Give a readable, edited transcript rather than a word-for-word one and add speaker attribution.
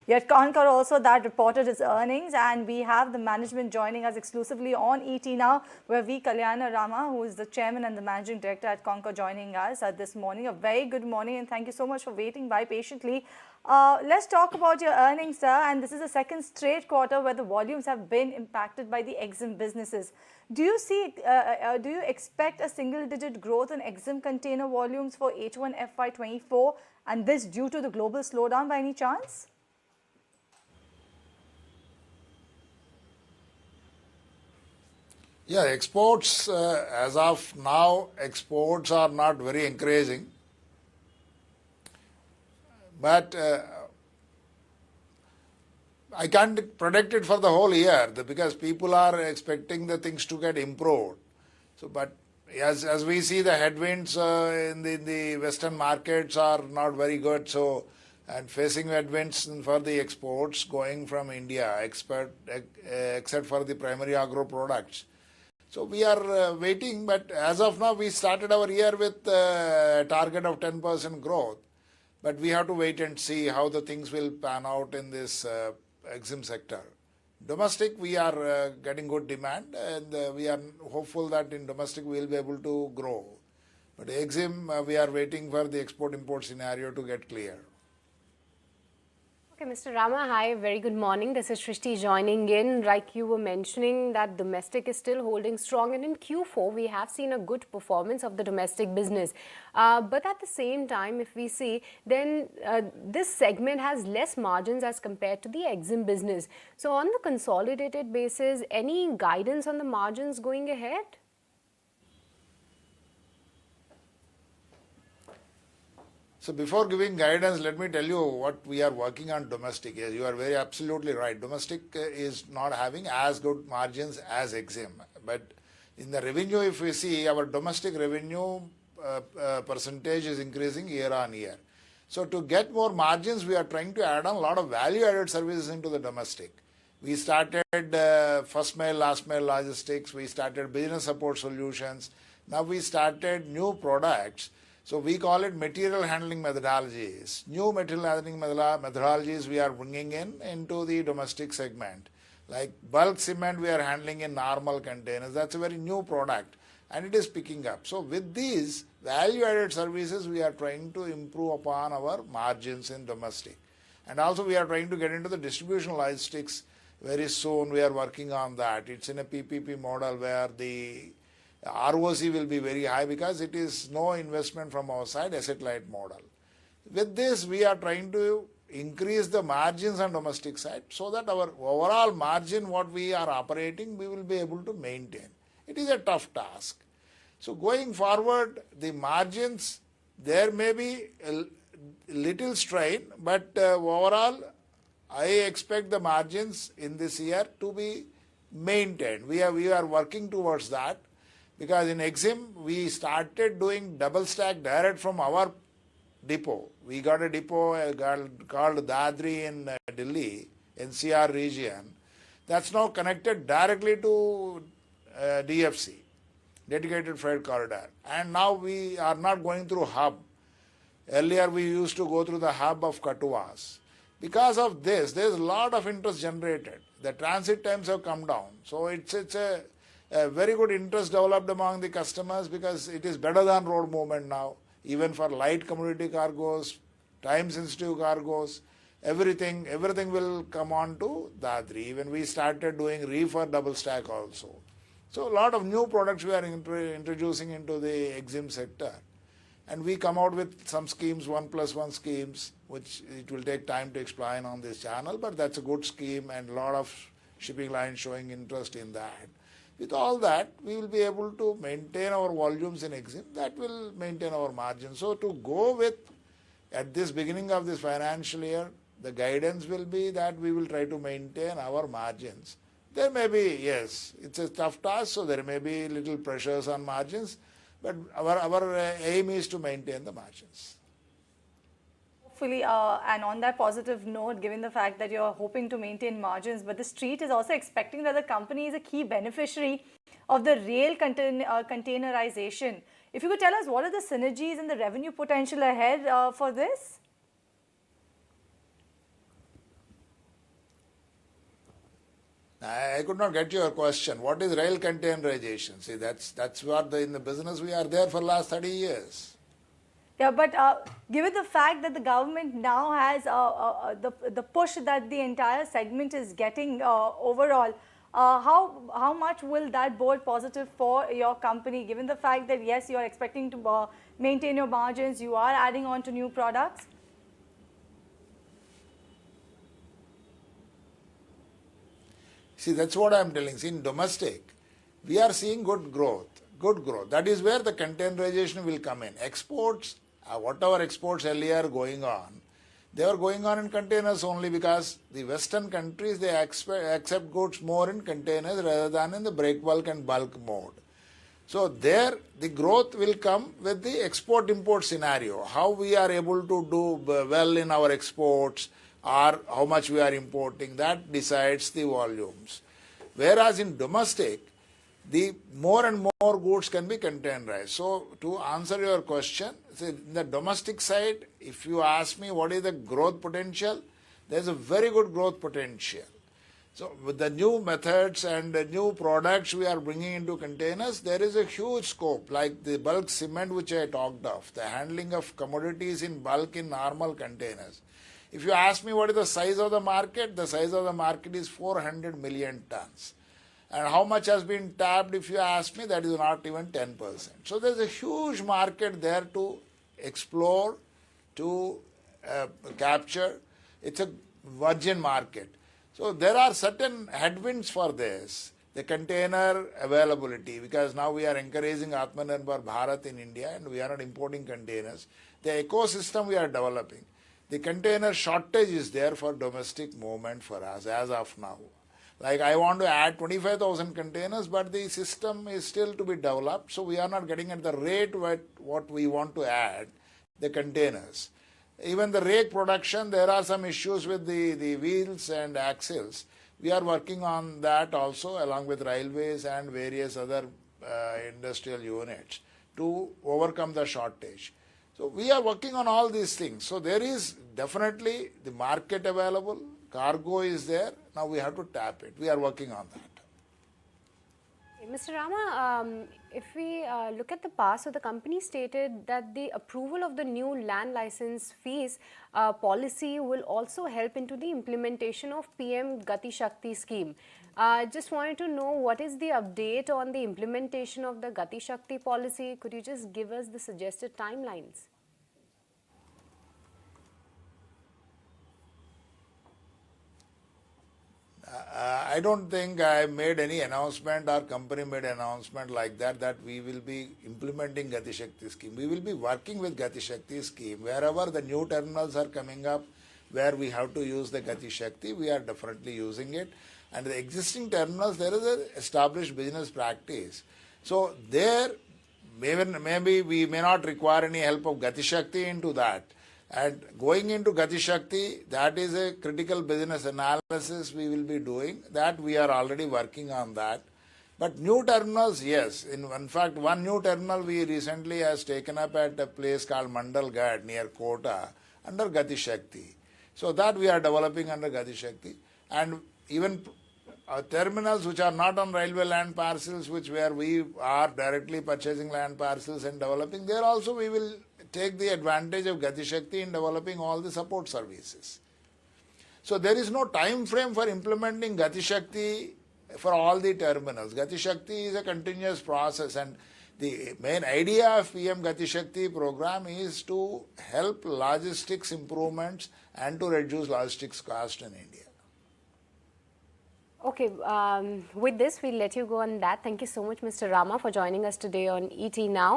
Speaker 1: Yet CONCOR also that reported its earnings, and we have the management joining us exclusively on ET now, where V. Kalyana Rama, who is the chairman and the managing director at CONCOR, joining us this morning. A very good morning, and thank you so much for waiting by patiently. Let's talk about your earnings, sir. And this is the second straight quarter where the volumes have been impacted by the EXIM businesses. Do you see? Do you expect a single-digit growth in EXIM container volumes for H1 FY24, and this due to the global slowdown by any chance?
Speaker 2: Yeah, exports, as of now, exports are not very encouraging. But I can't predict it for the whole year because people are expecting the things to get improved. So, but as we see, the headwinds in the Western markets are not very good. So, and facing headwinds for the exports going from India, except for the primary agro products. So we are waiting, but as of now, we started our year with a target of 10% growth. But we have to wait and see how the things will pan out in this EXIM sector. Domestic, we are getting good demand, and we are hopeful that in domestic we will be able to grow. But EXIM, we are waiting for the export-import scenario to get clear.
Speaker 3: Okay, Mr. Rama, hi, very good morning. This is Shrishti joining in. Like you were mentioning that domestic is still holding strong, and in Q4 we have seen a good performance of the domestic business. But at the same time, if we see, then this segment has less margins as compared to the EXIM business. So on the consolidated basis, any guidance on the margins going ahead?
Speaker 2: So before giving guidance, let me tell you what we are working on domestic. Yes, you are very absolutely right. Domestic is not having as good margins as EXIM. But in the revenue, if we see, our domestic revenue percentage is increasing year on year. So to get more margins, we are trying to add on a lot of value-added services into the domestic. We started first mile, last mile logistics. We started business support solutions. Now we started new products. So we call it material handling methodologies. New material handling methodologies we are bringing into the domestic segment. Like bulk cement we are handling in normal containers. That's a very new product and it is picking up. So with these value-added services we are trying to improve upon our margins in domestic. And also we are trying to get into the distribution logistics very soon. We are working on that. It's in a PPP model where the ROC will be very high because it is no investment from our side, asset-light model. With this, we are trying to increase the margins on domestic side so that our overall margin, what we are operating, we will be able to maintain. It is a tough task. So going forward, the margins, there may be a little strain, but overall, I expect the margins in this year to be maintained. We are working towards that. Because in EXIM, we started doing double stack direct from our depot. We got a depot called Dadri in Delhi, NCR region. That's now connected directly to DFC, Dedicated Freight Corridor. And now we are not going through hub. Earlier we used to go through the hub of Katuas. Because of this, there is a lot of interest generated. The transit times have come down. So it's a very good interest developed among the customers because it is better than road movement now. Even for light commodity cargoes, time-sensitive cargoes, everything will come on to Dadri. Even we started doing reefer double stack also. So a lot of new products we are introducing into the EXIM sector. And we come out with some schemes, 1+1 schemes, which it will take time to explain on this channel, but that's a good scheme and a lot of shipping lines showing interest in that. With all that, we will be able to maintain our volumes in EXIM. That will maintain our margins. So to go with, at this beginning of this financial year, the guidance will be that we will try to maintain our margins. There may be, yes, it's a tough task, so there may be little pressures on margins, but our aim is to maintain the margins.
Speaker 1: Hopefully, and on that positive note, given the fact that you're hoping to maintain margins, but the street is also expecting that the company is a key beneficiary of the rail containerization. If you could tell us what are the synergies and the revenue potential ahead for this?
Speaker 2: I could not get your question. What is rail containerization? See, that's what in the business we are there for last 30 years.
Speaker 1: Yeah, but given the fact that the government now has the push that the entire segment is getting overall, how much will that bode positive for your company? Given the fact that yes, you are expecting to maintain your margins, you are adding on to new products.
Speaker 2: See, that's what I'm telling. See, in domestic, we are seeing good growth. Good growth. That is where the containerization will come in. Exports, whatever exports earlier going on, they are going on in containers only because the Western countries, they accept goods more in containers rather than in the break bulk and bulk mode. So there, the growth will come with the export-import scenario. How we are able to do well in our exports, or how much we are importing, that decides the volumes. Whereas in domestic, the more and more goods can be containerized. So to answer your question, in the domestic side, if you ask me what is the growth potential, there is a very good growth potential. So with the new methods and the new products we are bringing into containers, there is a huge scope, like the bulk cement which I talked of, the handling of commodities in bulk in normal containers. If you ask me what is the size of the market is 400 million tons. And how much has been tapped, if you ask me, that is not even 10%. So there's a huge market there to explore, to capture. It's a virgin market. So there are certain headwinds for this. The container availability, because now we are encouraging Atmanirbhar Bharat in India and we are not importing containers. The ecosystem we are developing. The container shortage is there for domestic movement for us as of now. Like I want to add 25,000 containers, but the system is still to be developed, so we are not getting at the rate what we want to add, the containers. Even the rake production, there are some issues with the wheels and axles. We are working on that also along with railways and various other industrial units to overcome the shortage. So we are working on all these things. So there is definitely the market available, cargo is there, now we have to tap it. We are working on that.
Speaker 3: Mr. Rama, if we look at the past, so the company stated that the approval of the new land license fees policy will also help into the implementation of PM Gati Shakti scheme. Just wanted to know what is the update on the implementation of the Gati Shakti policy. Could you just give us the suggested timelines?
Speaker 2: I don't think I made any announcement or company made an announcement like that we will be implementing Gati Shakti scheme. We will be working with Gati Shakti scheme. Wherever the new terminals are coming up, where we have to use the Gati Shakti, we are definitely using it. And the existing terminals, there is an established business practice. So there, maybe we may not require any help of Gati Shakti into that. And going into Gati Shakti, that is a critical business analysis we will be doing. That we are already working on that. But new terminals, yes. In fact, one new terminal we recently has taken up at a place called Mandalgarh near Kota under Gati Shakti. So that we are developing under Gati Shakti. And even terminals which are not on railway land parcels, where we are directly purchasing land parcels and developing, there also we will take the advantage of Gati Shakti in developing all the support services. So there is no time frame for implementing Gati Shakti for all the terminals. Gati Shakti is a continuous process, and the main idea of PM Gati Shakti program is to help logistics improvements and to reduce logistics cost in India.
Speaker 3: Okay, with this, we'll let you go on that. Thank you so much, Mr. Rama, for joining us today on ET Now.